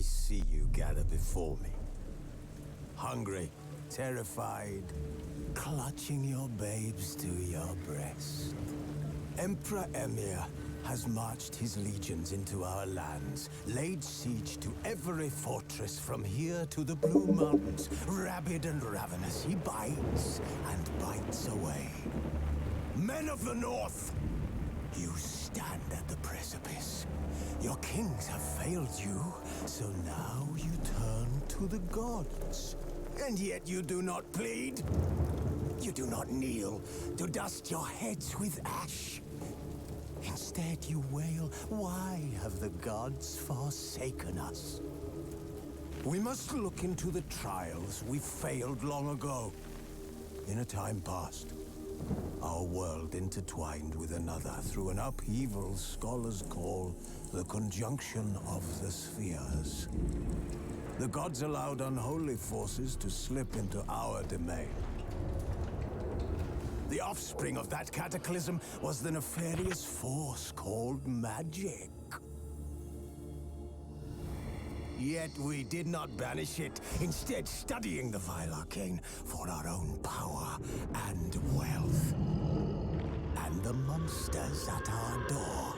I see you gather before me. Hungry, terrified, clutching your babes to your breast. Emperor Emir has marched his legions into our lands, laid siege to every fortress from here to the Blue Mountains. Rabid and ravenous, he bites and bites away. Men of the North, you stand at the precipice. Your kings have failed you, so now you turn to the gods. And yet you do not plead. You do not kneel to dust your heads with ash. Instead you wail, why have the gods forsaken us? We must look into the trials we failed long ago. In a time past, our world intertwined with another through an upheaval scholars call the conjunction of the spheres. The gods allowed unholy forces to slip into our domain. The offspring of that cataclysm was the nefarious force called magic. Yet we did not banish it, instead studying the vile arcane for our own power and wealth. And the monsters at our door,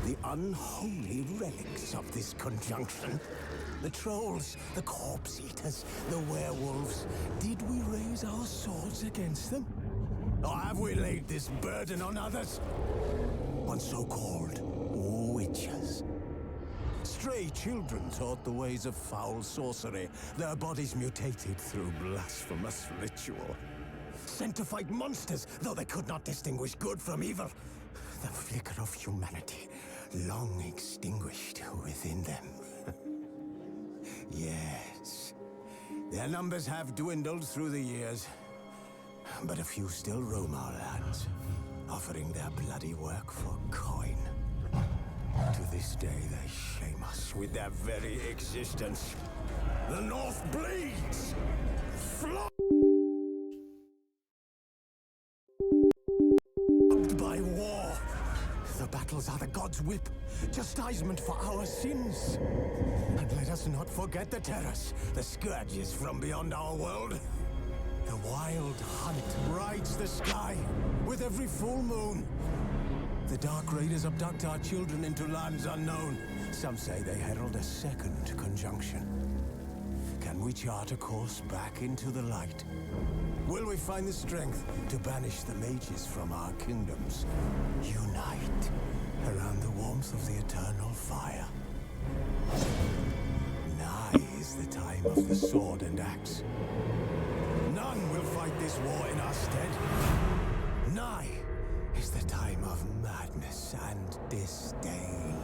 the unholy relics of this conjunction. The trolls, the corpse eaters, the werewolves. Did we raise our swords against them? Or have we laid this burden on others? On so-called witches. Stray children taught the ways of foul sorcery, their bodies mutated through blasphemous ritual. Sent to fight monsters, though they could not distinguish good from evil. The flicker of humanity, long extinguished within them. Yes, their numbers have dwindled through the years. But a few still roam our lands, offering their bloody work for coin. To this day, they shame us with their very existence. The North bleeds! Flogged by war! The battles are the gods' whip, chastisement for our sins. And let us not forget the terrors, the scourges from beyond our world. The wild hunt rides the sky with every full moon. The Dark Raiders abduct our children into lands unknown. Some say they herald a second conjunction. Can we chart a course back into the light? Will we find the strength to banish the mages from our kingdoms? Unite around the warmth of the eternal fire. Nigh is the time of the sword and axe. None will fight this war in our stead. Nigh is the time of madness and disdain.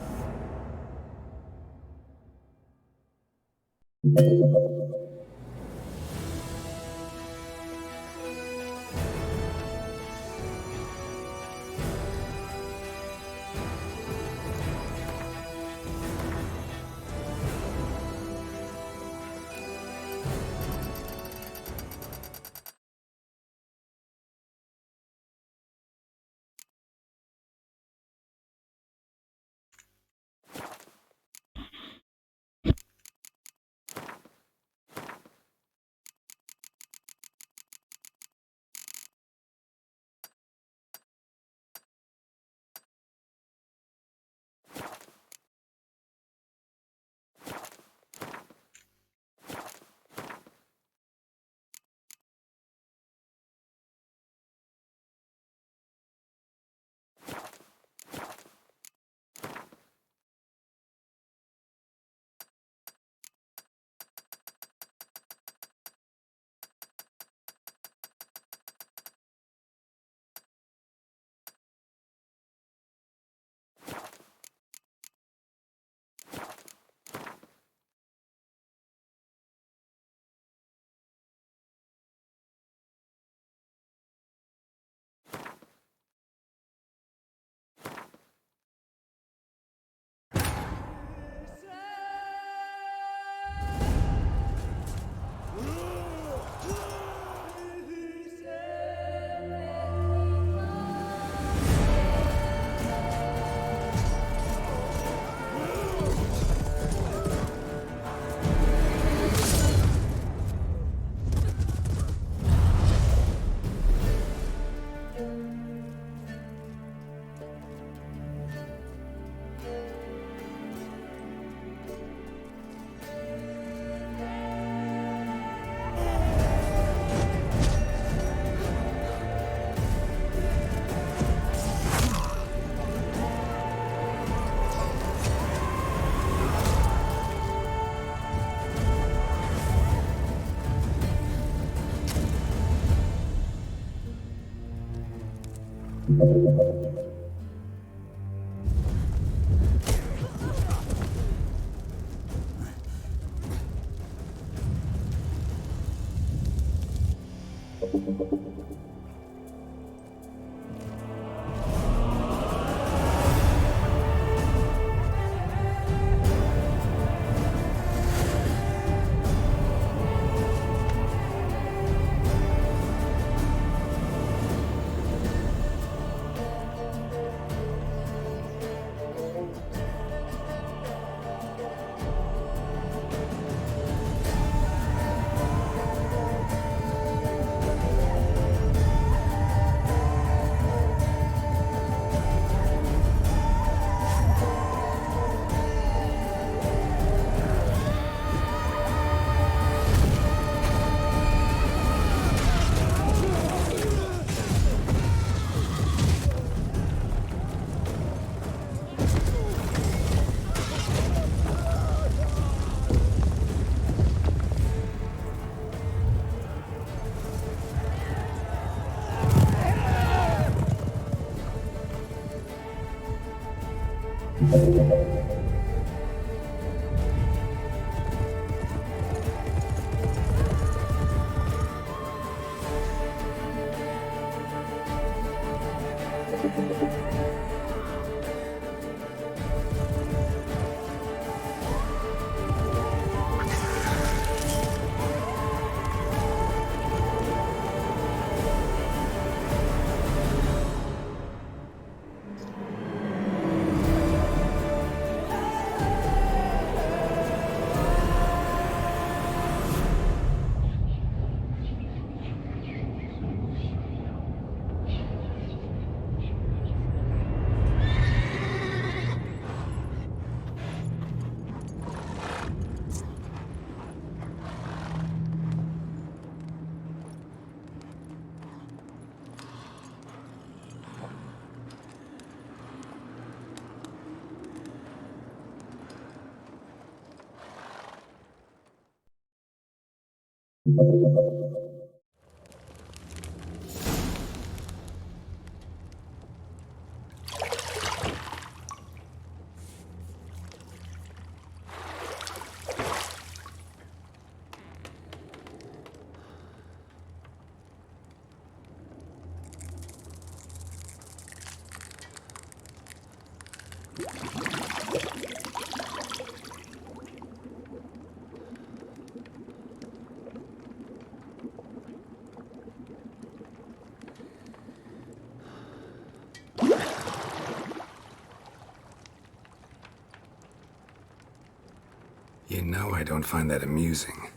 You know I don't find that amusing.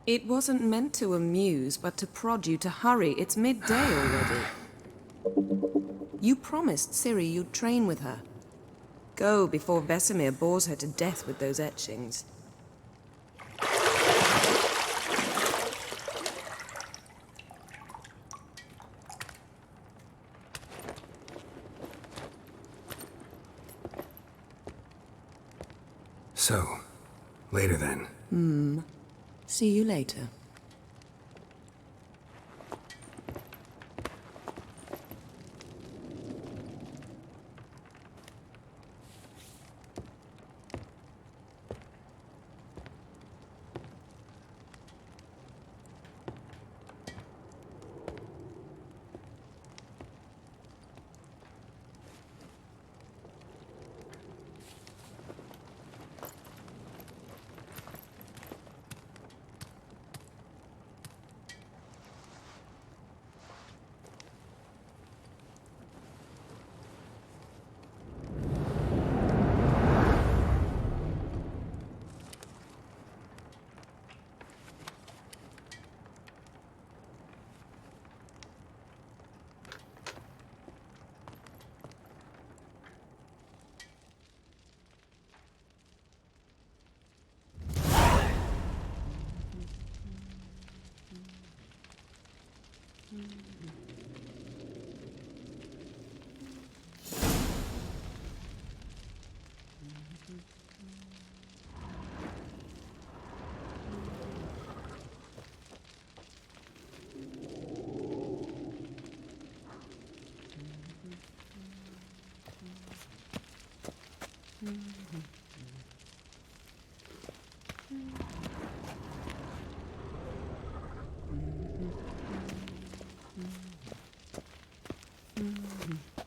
It wasn't meant to amuse, but to prod you to hurry. It's midday already. You promised Ciri you'd train with her. Go before Vesemir bores her to death with those etchings. So, later then. See you later.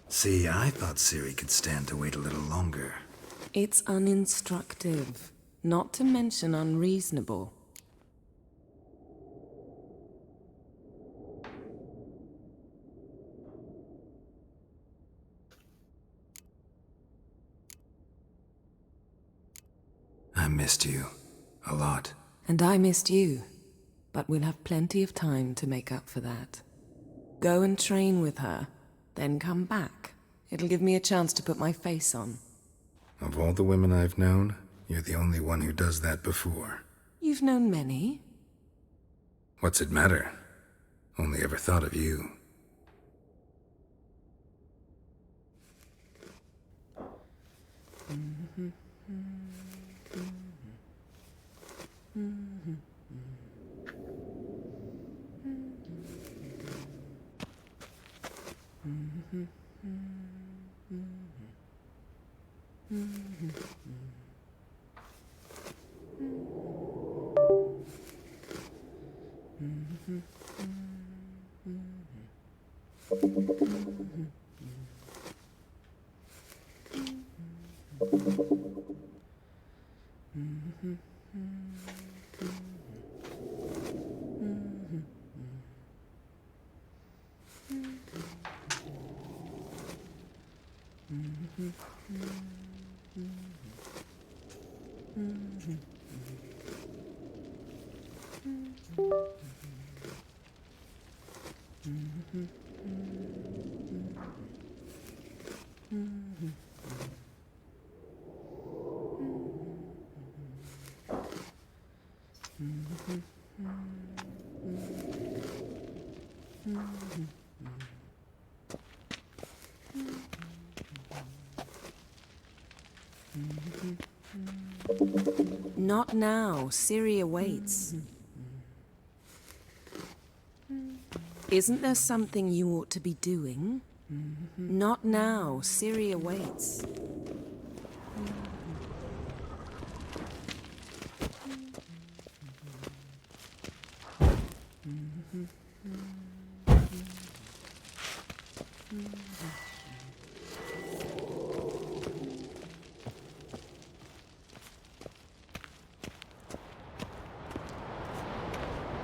See, I thought Ciri could stand to wait a little longer. It's uninstructive, not to mention unreasonable. I missed you. A lot. And I missed you, but we'll have plenty of time to make up for that. Go and train with her, then come back. It'll give me a chance to put my face on. Of all the women I've known, you're the only one who does that before. You've known many. What's it matter? Only ever thought of you. Not now. Ciri awaits. Isn't there something you ought to be doing? Not now. Ciri awaits.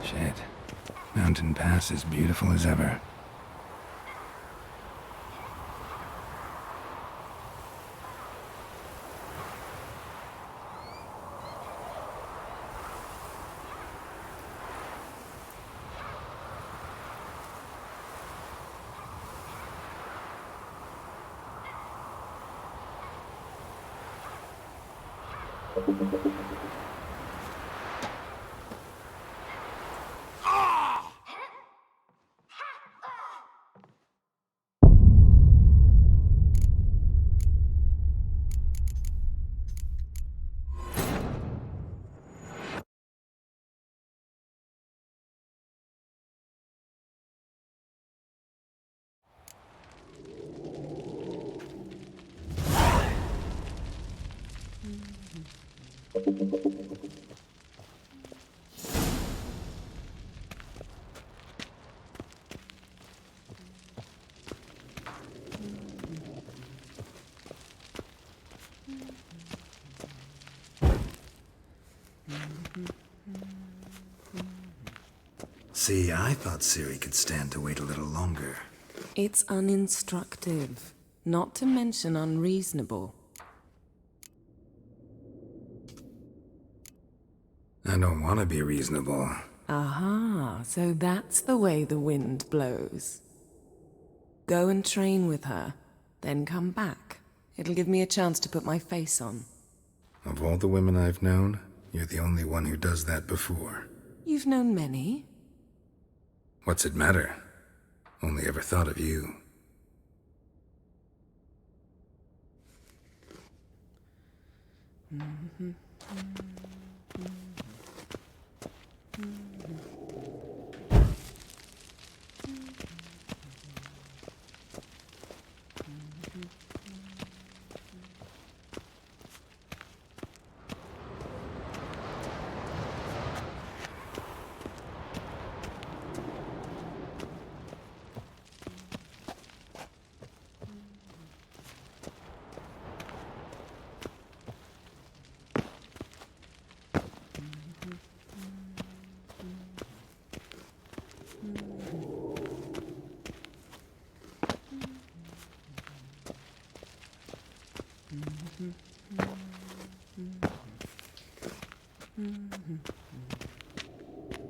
Shit. Mountain Pass is beautiful as ever. See, I thought Ciri could stand to wait a little longer. It's uninstructive, not to mention unreasonable. I don't want to be reasonable. Aha, so that's the way the wind blows. Go and train with her, then come back. It'll give me a chance to put my face on. Of all the women I've known, you're the only one who does that before. You've known many. What's it matter? Only ever thought of you.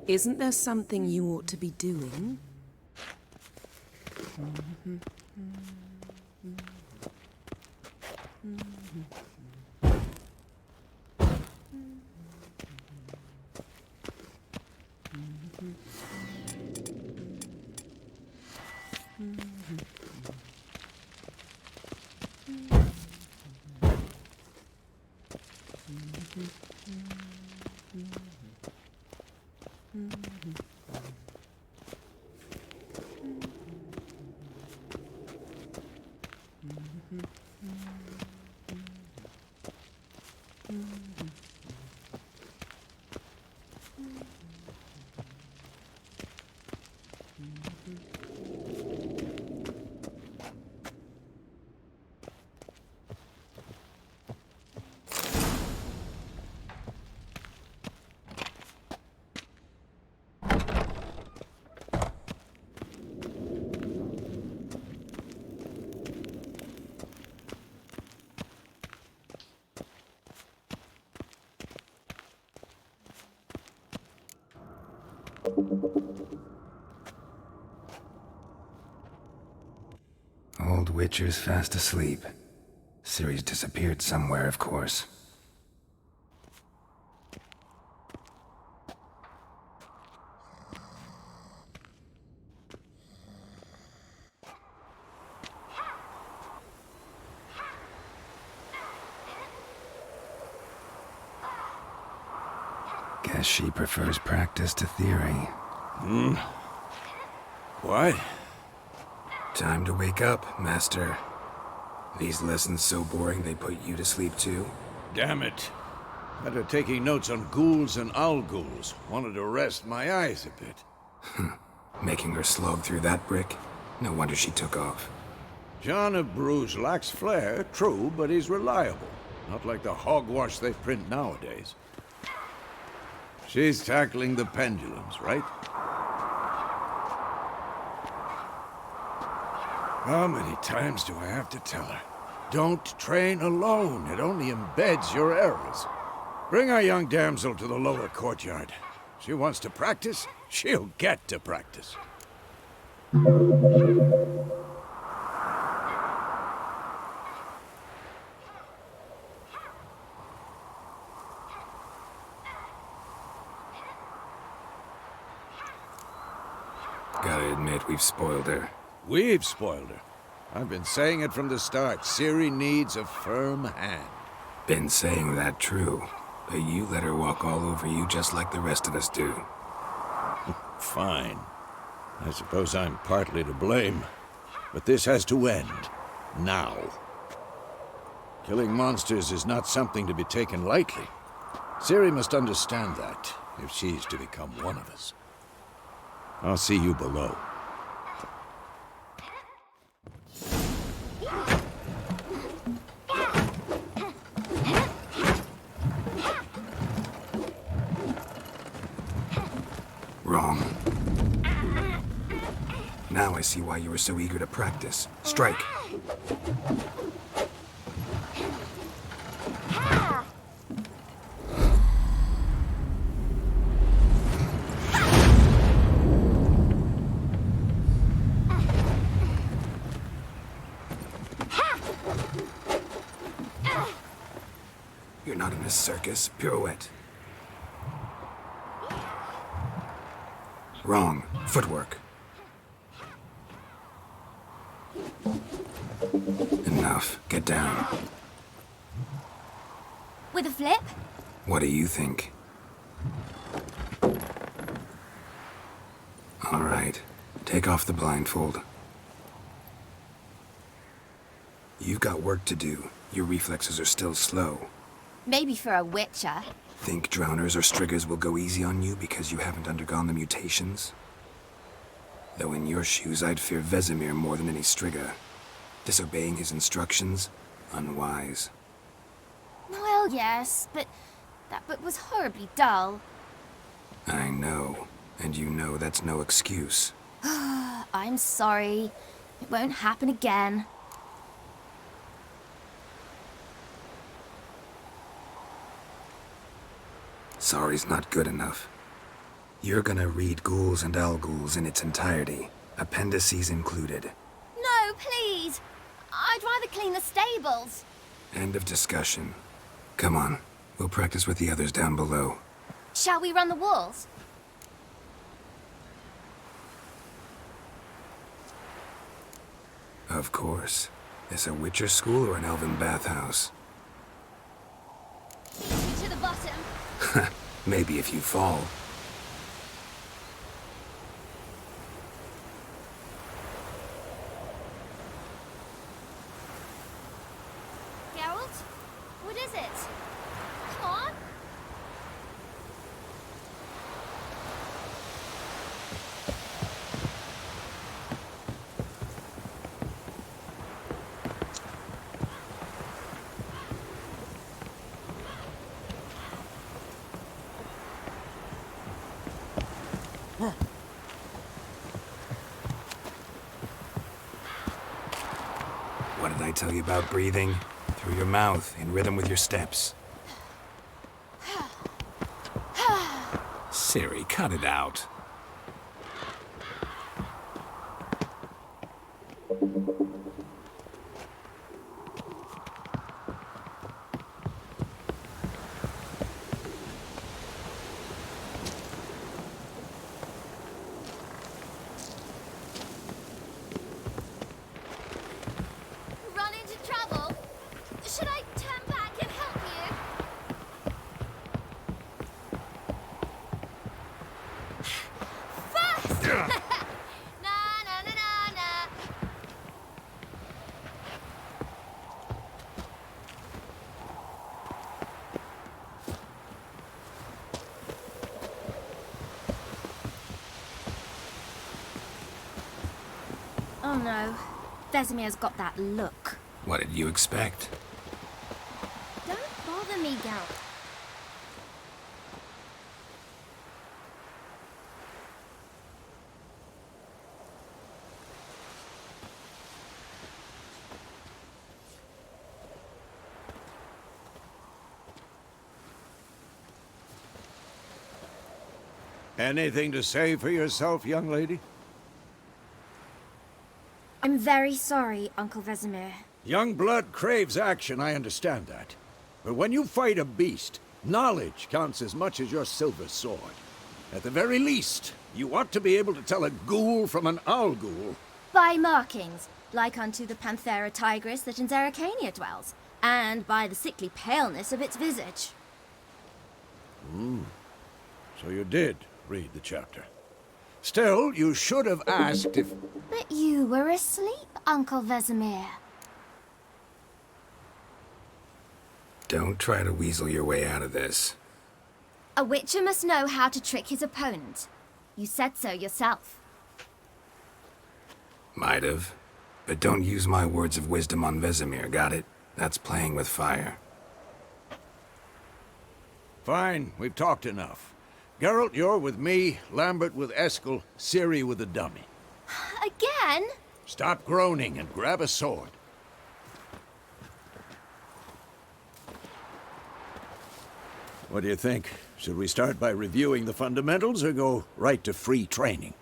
Isn't there something you ought to be doing? Old Witcher's fast asleep. Ciri's disappeared somewhere, of course. Guess she prefers practice to theory. What? Time to wake up, Master. These lessons so boring they put you to sleep too? Damn it. After taking notes on ghouls and owl ghouls, wanted to rest my eyes a bit. Making her slog through that brick? No wonder she took off. John of Bruges lacks flair, true, but he's reliable. Not like the hogwash they print nowadays. She's tackling the pendulums, right? How many times do I have to tell her? Don't train alone. It only embeds your errors. Bring our young damsel to the lower courtyard. She wants to practice, she'll get to practice. Gotta admit, we've spoiled her. We've spoiled her. I've been saying it from the start. Ciri needs a firm hand. Been saying that true, but you let her walk all over you just like the rest of us do. Fine. I suppose I'm partly to blame. But this has to end. Now. Killing monsters is not something to be taken lightly. Ciri must understand that, if she's to become one of us. I'll see you below. Wrong. Now I see why you were so eager to practice. Strike. You're not in a circus. Pirouette. Wrong. Footwork. Enough. Get down. With a flip? What do you think? All right. Take off the blindfold. You've got work to do. Your reflexes are still slow. Maybe for a witcher. Think drowners or striggers will go easy on you because you haven't undergone the mutations? Though in your shoes, I'd fear Vesemir more than any strigger. Disobeying his instructions? Unwise. Well, yes, but that book was horribly dull. I know. And you know that's no excuse. I'm sorry. It won't happen again. Sorry's not good enough. You're gonna read Ghouls and Al-Ghouls in its entirety, appendices included. No, please. I'd rather clean the stables. End of discussion. Come on, we'll practice with the others down below. Shall we run the walls? Of course. This a Witcher school or an elven bathhouse? To the bottom. Maybe if you fall. Geralt? What is it? Come on. What did I tell you about breathing? Through your mouth, in rhythm with your steps. Siri, cut it out. Run into trouble? Should I turn back and help you? First! Na na na na na. Oh no. Vesemir's got that look. What did you expect? Don't bother me, Geralt. Anything to say for yourself, young lady? I'm very sorry, Uncle Vesemir. Young blood craves action, I understand that. But when you fight a beast, knowledge counts as much as your silver sword. At the very least, you ought to be able to tell a ghoul from an owl-ghoul. By markings, like unto the Panthera tigris that in Zerrikania dwells, and by the sickly paleness of its visage. So you did read the chapter. Still, you should have asked if... But you were asleep, Uncle Vesemir. Don't try to weasel your way out of this. A witcher must know how to trick his opponent. You said so yourself. Might have. But don't use my words of wisdom on Vesemir, got it? That's playing with fire. Fine, we've talked enough. Geralt, you're with me, Lambert with Eskel, Ciri with the dummy. Again? Stop groaning and grab a sword. What do you think? Should we start by reviewing the fundamentals or go right to free training?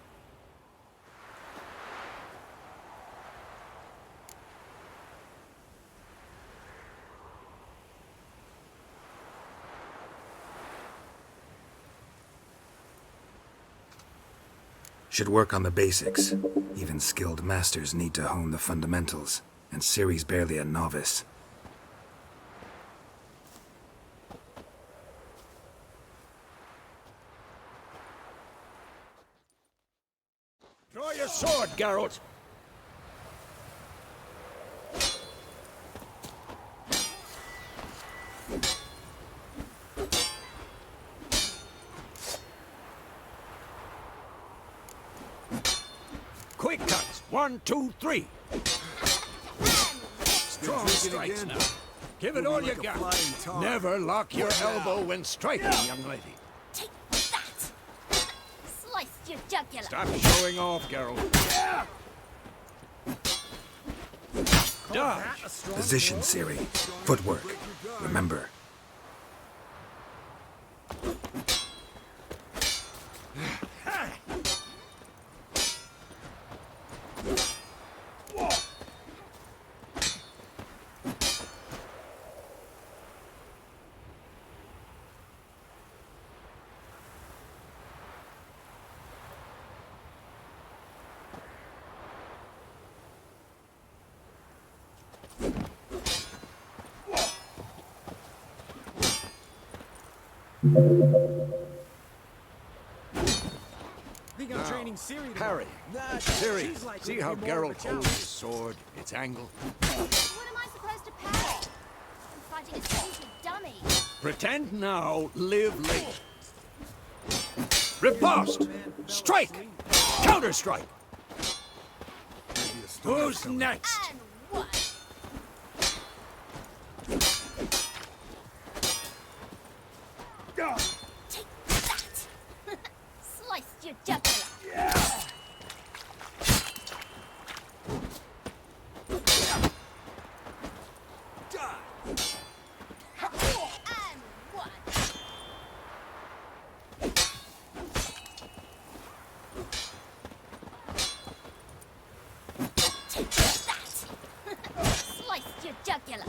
Should work on the basics. Even skilled masters need to hone the fundamentals, and Ciri's barely a novice. Draw your sword, Geralt! Quick cuts! 1, 2, 3! Strong strikes now. Give it all you got. Never lock your elbow when striking, young lady. Take that! Sliced your jugular. Stop showing off, Geralt. Dodge! Position, Ciri. Footwork. Remember. Think I'm training Ciri to Parry. Nah, Ciri, she's like see looking how more of a Geralt holds challenge. his sword, its angle? What am I supposed to parry? I'm fighting a stupid dummy. Pretend now, live late. Riposte! Strike! Counter-strike! Who's next? And what? Take that! Sliced your jugular. And what? Take that! Sliced your jugular.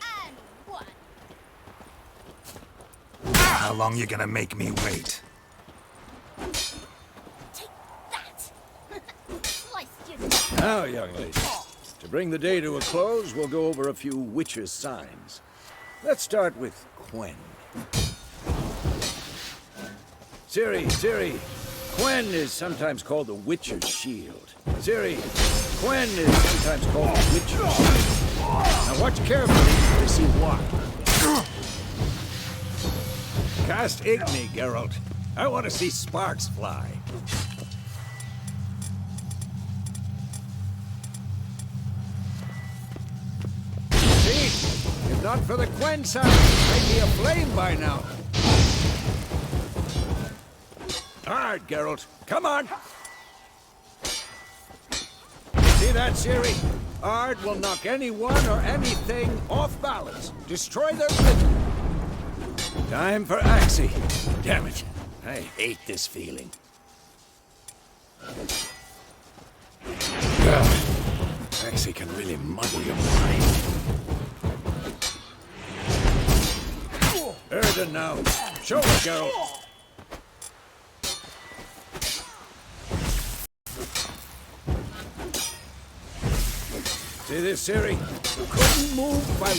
And what? How long you gonna make me wait? Take that! Sliced your jugular. Now, young lady, to bring the day to a close, we'll go over a few witches' signs. Let's start with Quen. Ciri, Quen is sometimes called the Witcher's Shield. Ciri, Quen is sometimes called the Witcher's Shield. Now watch carefully to see why. Cast Igni, Geralt. I want to see sparks fly. See? If not for the Quen sound, they'd be aflame by now. All right, Geralt. Come on. See that, Ciri? Ard will knock anyone or anything off balance. Destroy their rhythm. Time for Axie. Damn it. I hate this feeling. Axie can really muddle your mind. Erden now. Show it, Geralt. See this, Ciri? Couldn't move by...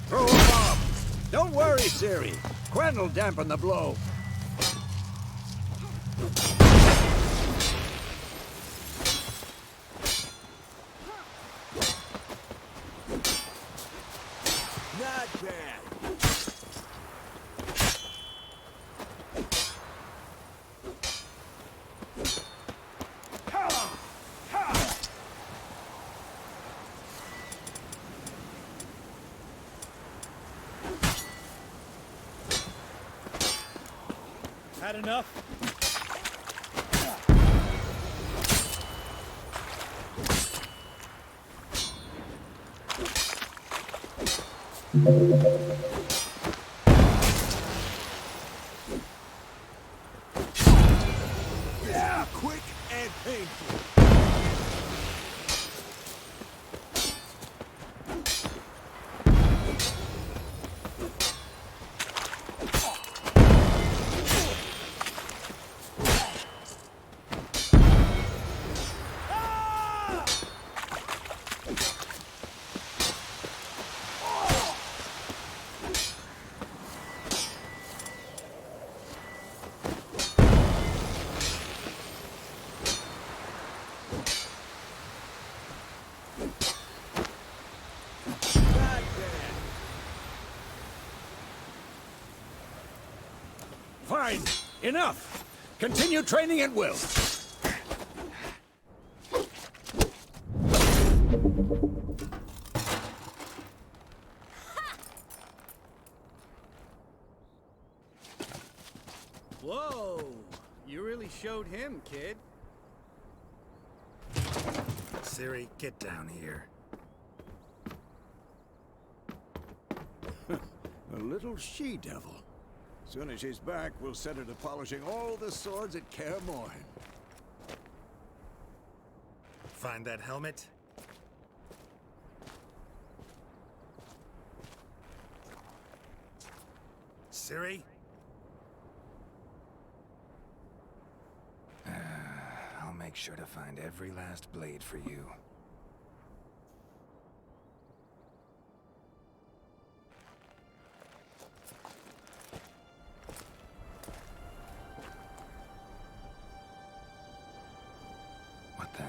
Throw a bomb. Don't worry, Ciri. Quen will dampen the blow. Not bad. Had enough? Yeah, quick and painful. Fine. Enough. Continue training at will. Whoa! You really showed him, kid. Ciri, get down here. A little she-devil. Soon as she's back, we'll set her to polishing all the swords at Kaer Morhen. Find that helmet? Ciri? make sure to find every last blade for you. What the?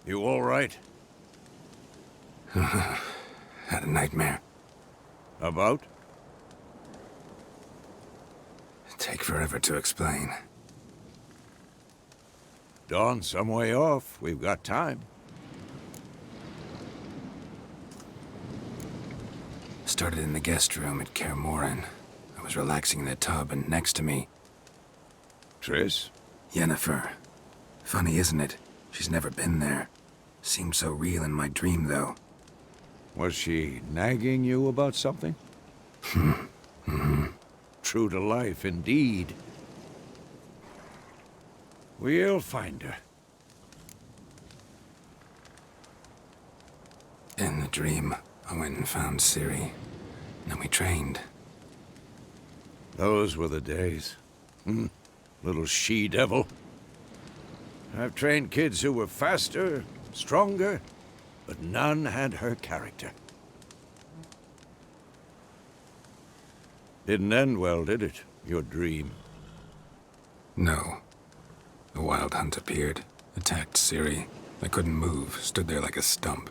You all right? Had a nightmare. About? Take forever to explain. Dawn's some way off. We've got time. Started in the guest room at Kaer Morhen. I was relaxing in the tub, and next to me... Triss? Yennefer. Funny, isn't it? She's never been there. Seemed so real in my dream, though. Was she nagging you about something? True to life, indeed. We'll find her. In the dream, I went and found Ciri. And we trained. Those were the days. Little she-devil. I've trained kids who were faster, stronger, but none had her character. Didn't end well, did it? Your dream? No. A wild hunt appeared, attacked Ciri. I couldn't move, stood there like a stump.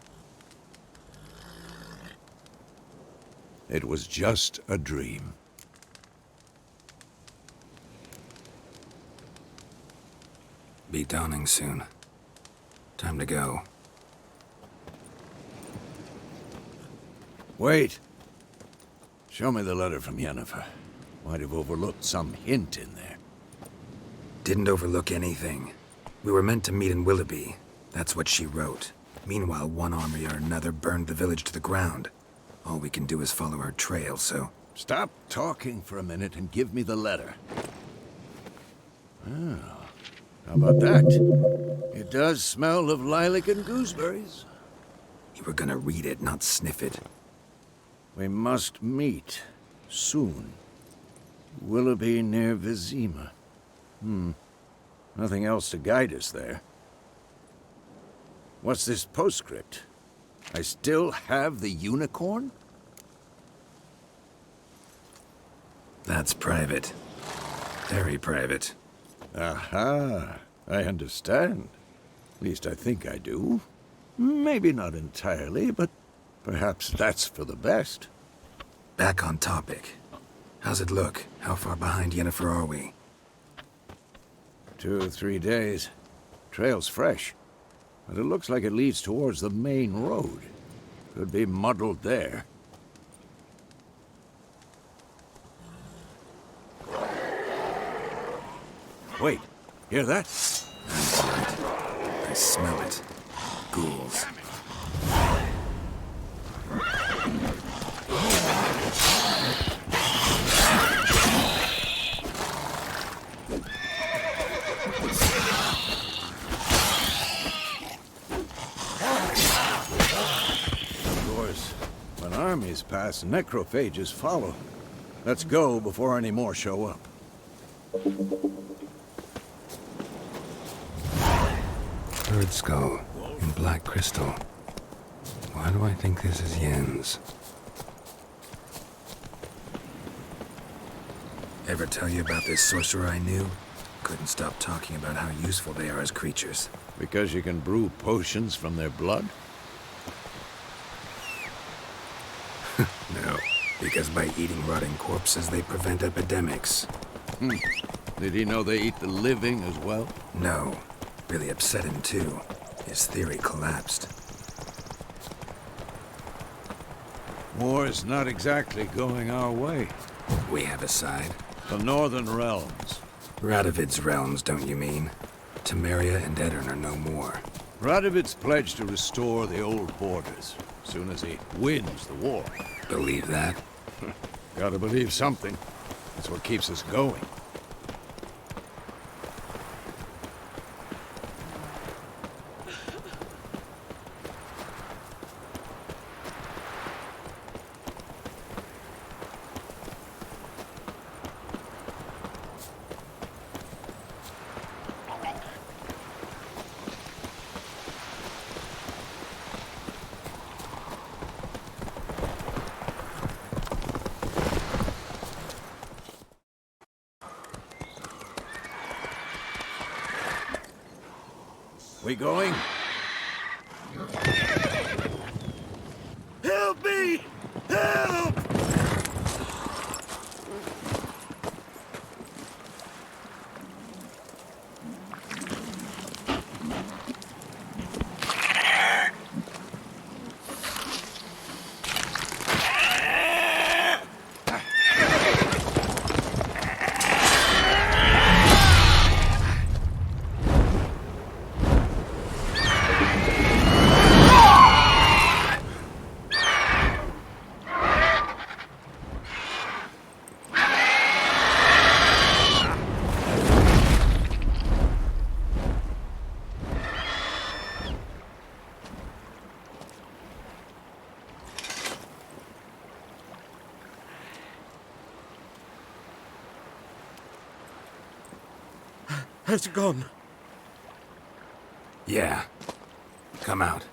It was just a dream. Be dawning soon. Time to go. Wait. Show me the letter from Yennefer. Might have overlooked some hint in there. Didn't overlook anything. We were meant to meet in Willoughby. That's what she wrote. Meanwhile, one army or another burned the village to the ground. All we can do is follow her trail, so... Stop talking for a minute and give me the letter. Oh, how about that? It does smell of lilac and gooseberries. You were gonna read it, not sniff it. We must meet. Soon. Willoughby near Vizima. Nothing else to guide us there. What's this postscript? I still have the unicorn? That's private. Very private. Aha, I understand. At least I think I do. Maybe not entirely, but perhaps that's for the best. Back on topic. How's it look? How far behind Yennefer are we? 2 or 3 days. Trail's fresh, but it looks like it leads towards the main road. Could be muddled there. Wait, hear that? That's right. I smell it. Ghouls. Of course, when armies pass, necrophages follow. Let's go before any more show up. Bird skull in black crystal. Why do I think this is Yen's? Ever tell you about this sorcerer I knew? Couldn't stop talking about how useful they are as creatures. Because you can brew potions from their blood? No, because by eating rotting corpses, they prevent epidemics. Did he know they eat the living as well? No. Really upset him, too. His theory collapsed. War's not exactly going our way. We have a side. The Northern Realms. Radovid's realms, don't you mean? Temeria and Edirn are no more. Radovid's pledged to restore the old borders, as soon as he wins the war. Believe that? Gotta believe something. That's what keeps us going. We going? Help me! Help! Has it gone? Yeah. Come out.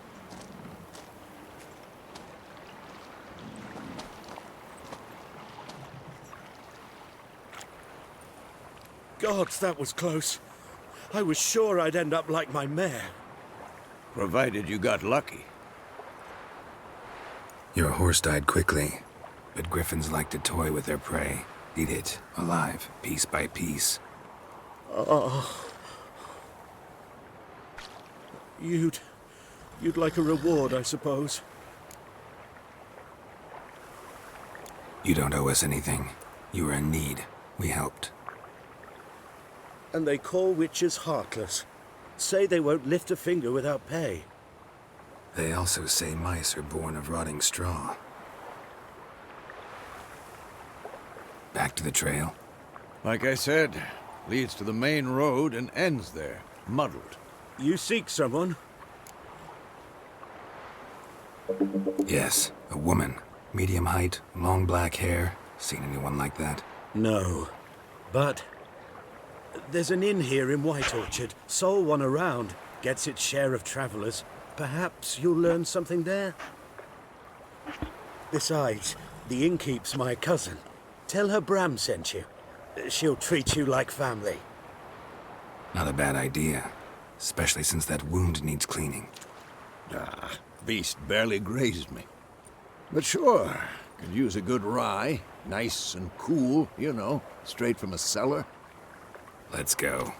Gods, that was close. I was sure I'd end up like my mare. Provided you got lucky. Your horse died quickly, but griffins like to toy with their prey. Eat it, alive, piece by piece. Oh. You'd like a reward, I suppose. You don't owe us anything. You were in need. We helped. And they call witches heartless. Say they won't lift a finger without pay. They also say mice are born of rotting straw. Back to the trail? Like I said, leads to the main road and ends there, muddled. You seek someone? Yes, a woman. Medium height, long black hair. Seen anyone like that? No. But there's an inn here in White Orchard. Sole one around. Gets its share of travelers. Perhaps you'll learn something there? Besides, the innkeep's my cousin. Tell her Bram sent you. She'll treat you like family. Not a bad idea. Especially since that wound needs cleaning. Beast barely grazed me. But sure, could use a good rye. Nice and cool, you know, straight from a cellar. Let's go.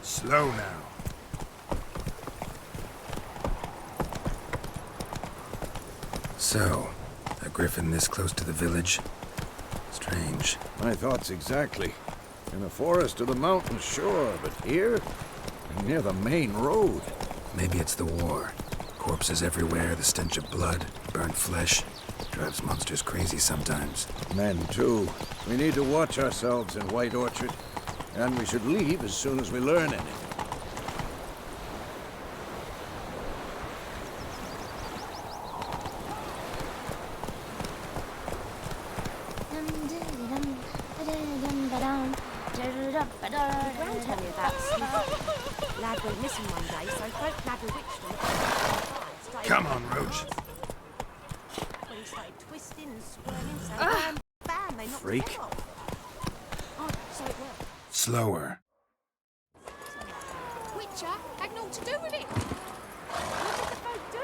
Slow now. So, a griffin this close to the village? Strange. My thoughts exactly. In the forest or the mountains, sure, but here? Near the main road. Maybe it's the war. Corpses everywhere, the stench of blood, burnt flesh. Drives monsters crazy sometimes. Men, too. We need to watch ourselves in White Orchard. And we should leave as soon as we learn anything. tell me about Snoop. Lad went missing one day, so folk nabbed a witch from the Come on, Roach. when he started twisting and squirming, so bam, bam, they knocked Freak. him off. Oh, so it worked. Slower. Witcher had naught to do with it. What did the folk do?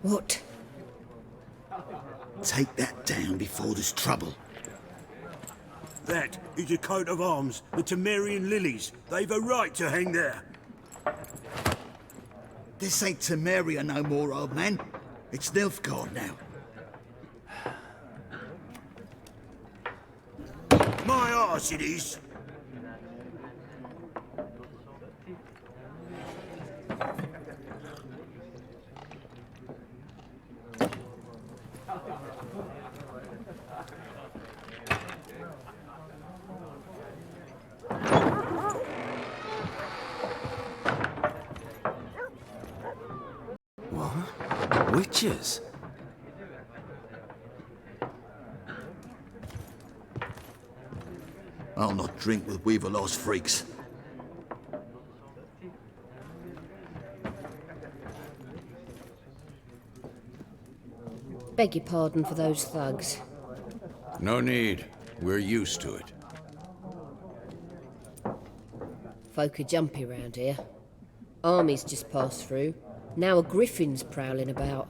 What? Take that down before there's trouble. That is a coat of arms, the Temerian lilies. They've a right to hang there. This ain't Temeria no more, old man. It's Nilfgaard now. My arse it is. What? Witches? I'll not drink with Weaverlost freaks. Beg your pardon for those thugs. No need. We're used to it. Folk are jumpy round here. Armies just passed through. Now a griffin's prowling about.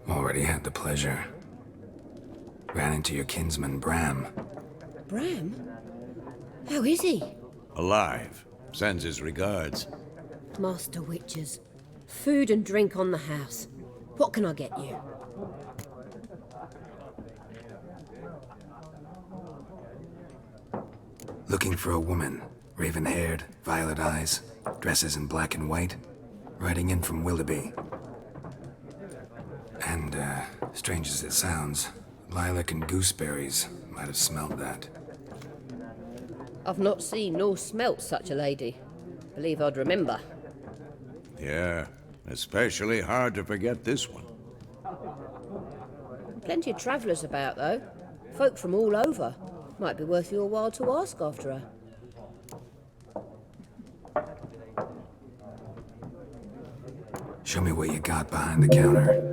Already had the pleasure. Ran into your kinsman, Bram. Bram? How is he? Alive. Sends his regards. Master Witches. Food and drink on the house. What can I get you? Looking for a woman. Raven-haired, violet eyes, dresses in black and white. Riding in from Willoughby. And, strange as it sounds, lilac and gooseberries might have smelled that. I've not seen nor smelt such a lady. Believe I'd remember. Yeah, especially hard to forget this one. Plenty of travellers about, though. Folk from all over. Might be worth your while to ask after her. Show me what you got behind the counter.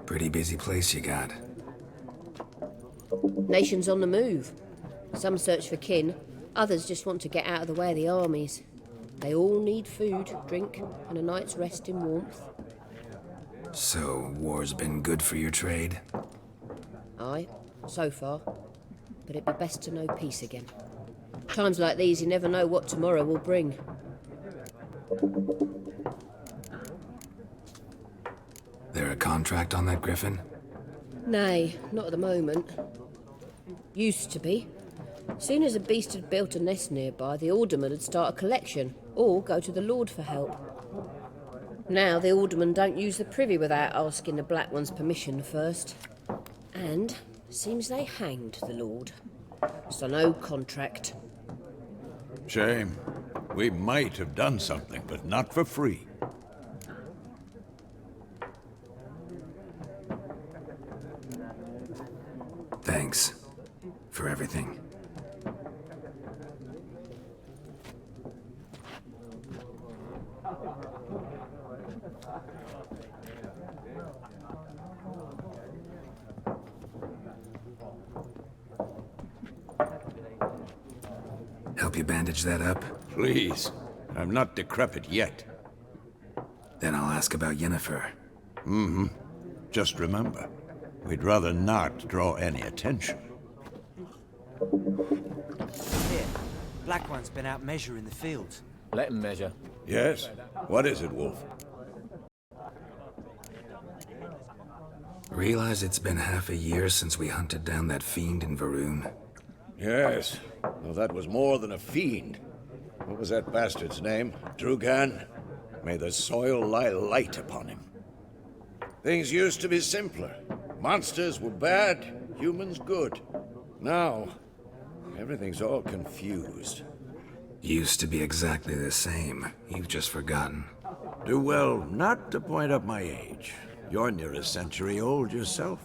Pretty busy place you got. Nations on the move. Some search for kin, others just want to get out of the way of the armies. They all need food, drink, and a night's rest in warmth. So, war's been good for your trade? Aye, so far. But it'd be best to know peace again. Times like these, you never know what tomorrow will bring. There a contract on that griffin? Nay, not at the moment. Used to be. Soon as a beast had built a nest nearby, the alderman would start a collection, or go to the Lord for help. Now the aldermen don't use the privy without asking the Black One's permission first. And seems they hanged the Lord. So no contract. Shame. We might have done something, but not for free. Thanks for everything. Help you bandage that up? Please. I'm not decrepit yet. Then I'll ask about Yennefer. Just remember, we'd rather not draw any attention. Here, Black One's been out measuring the fields. Let him measure. Yes? What is it, Wolf? Realize it's been half a year since we hunted down that fiend in Varoon. Yes. Well, that was more than a fiend. What was that bastard's name? Drugan? May the soil lie light upon him. Things used to be simpler. Monsters were bad, humans good. Now, everything's all confused. Used to be exactly the same. You've just forgotten. Do well not to point up my age. You're near a century old yourself.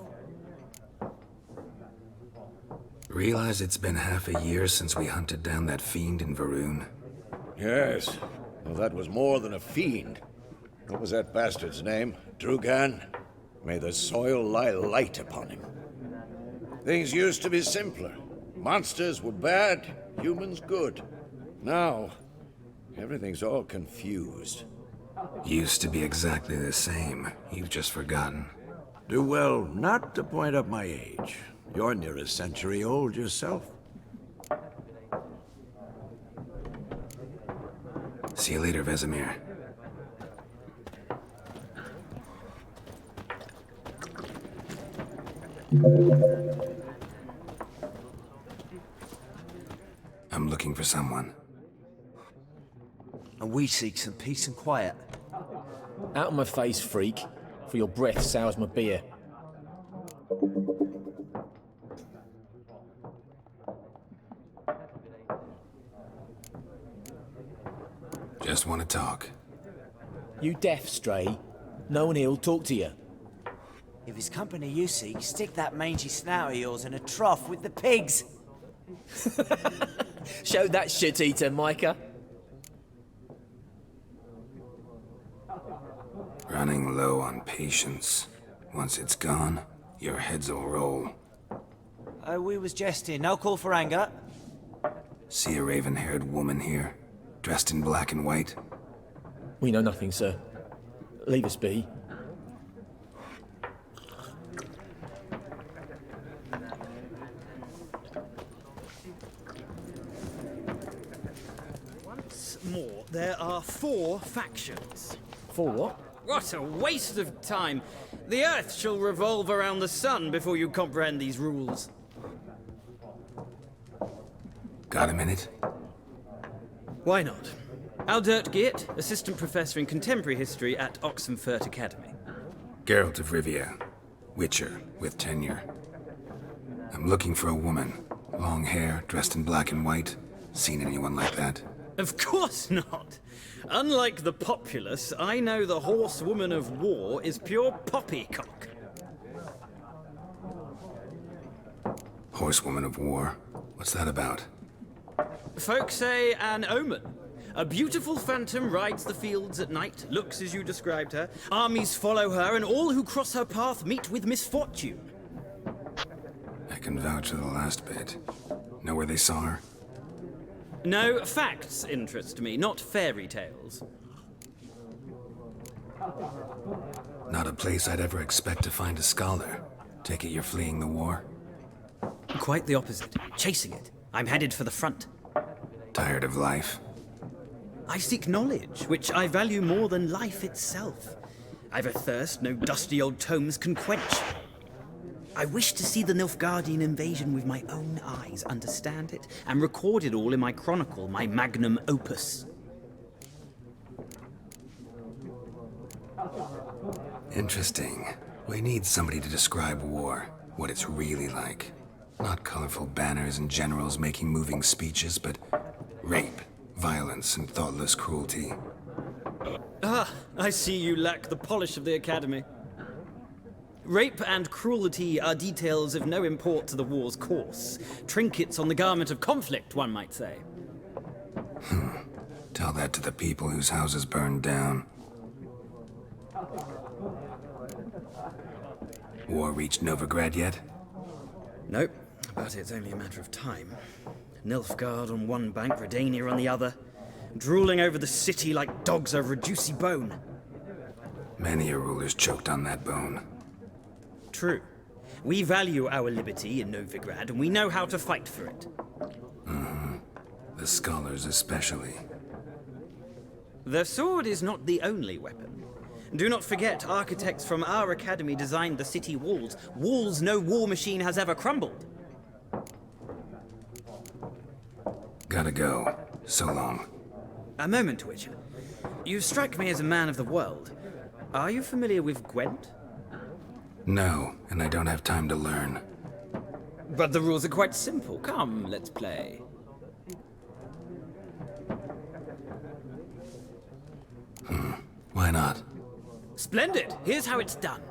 Realize it's been half a year since we hunted down that fiend in Varoon. Yes. Well, that was more than a fiend. What was that bastard's name? Drugan? May the soil lie light upon him. Things used to be simpler. Monsters were bad, humans good. Now, everything's all confused. Used to be exactly the same. You've just forgotten. Do well not to point up my age. You're near a century old yourself. See you later, Vesemir. I'm looking for someone. And we seek some peace and quiet. Out of my face, freak, for your breath sours my beer. Just want to talk. You deaf, Stray? No one here'll talk to you. If it's company you seek, stick that mangy snout of yours in a trough with the pigs. Show that shit-eater, Micah. Running low on patience. Once it's gone, your heads will roll. We was jesting. No call for anger. See a raven-haired woman here, dressed in black and white? We know nothing, sir. Leave us be. Once more, there are 4 factions. 4 what? What a waste of time! The Earth shall revolve around the sun before you comprehend these rules. Got a minute? Why not? Aldert Geert, Assistant Professor in Contemporary History at Oxenfurt Academy. Geralt of Rivia, Witcher with tenure. I'm looking for a woman. Long hair, dressed in black and white. Seen anyone like that? Of course not! Unlike the populace, I know the horsewoman of war is pure poppycock. Horsewoman of war? What's that about? Folk say an omen. A beautiful phantom rides the fields at night, looks as you described her. Armies follow her, and all who cross her path meet with misfortune. I can vouch for the last bit. Know where they saw her? No, facts interest me, not fairy tales. Not a place I'd ever expect to find a scholar. Take it you're fleeing the war? Quite the opposite. Chasing it. I'm headed for the front. Tired of life? I seek knowledge, which I value more than life itself. I've a thirst no dusty old tomes can quench. I wish to see the Nilfgaardian invasion with my own eyes, understand it, and record it all in my chronicle, my magnum opus. Interesting. We need somebody to describe war, what it's really like. Not colorful banners and generals making moving speeches, but rape, violence, and thoughtless cruelty. Ah, I see you lack the polish of the Academy. Rape and cruelty are details of no import to the war's course. Trinkets on the garment of conflict, one might say. Tell that to the people whose houses burned down. War reached Novigrad yet? Nope, but it's only a matter of time. Nilfgaard on one bank, Redania on the other, drooling over the city like dogs over a juicy bone. Many a ruler's choked on that bone. True. We value our liberty in Novigrad, and we know how to fight for it. The scholars especially. The sword is not the only weapon. Do not forget, architects from our academy designed the city walls. Walls no war machine has ever crumbled. Gotta go. So long. A moment, Witcher. You strike me as a man of the world. Are you familiar with Gwent? No, and I don't have time to learn. But the rules are quite simple. Come, let's play. Why not? Splendid! Here's how it's done.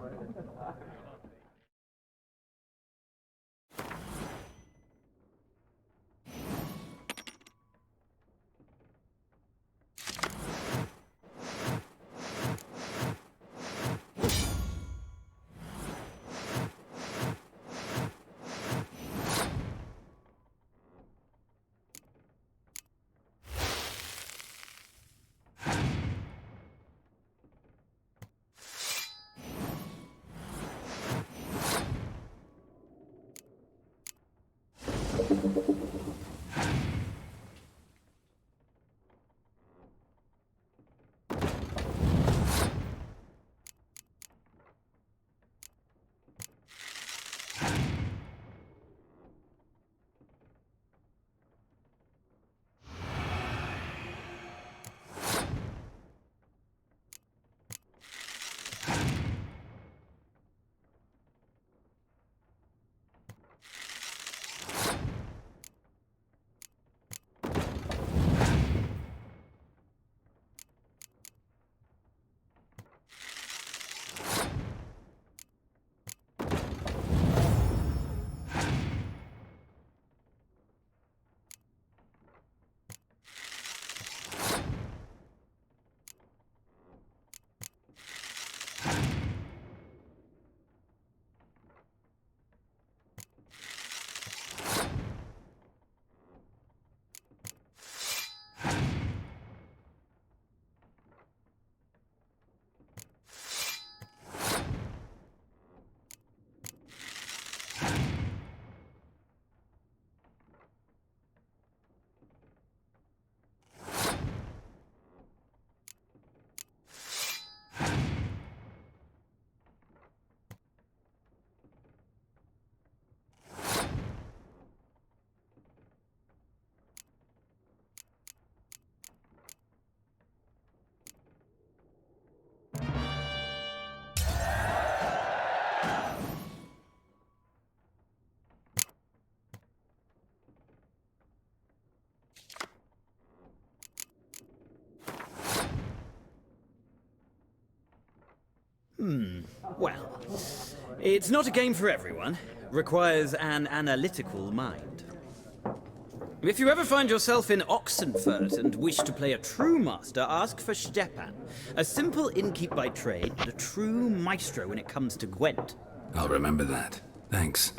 Well, it's not a game for everyone. Requires an analytical mind. If you ever find yourself in Oxenfurt and wish to play a true master, ask for Stepan. A simple innkeep by trade, but a true maestro when it comes to Gwent. I'll remember that. Thanks.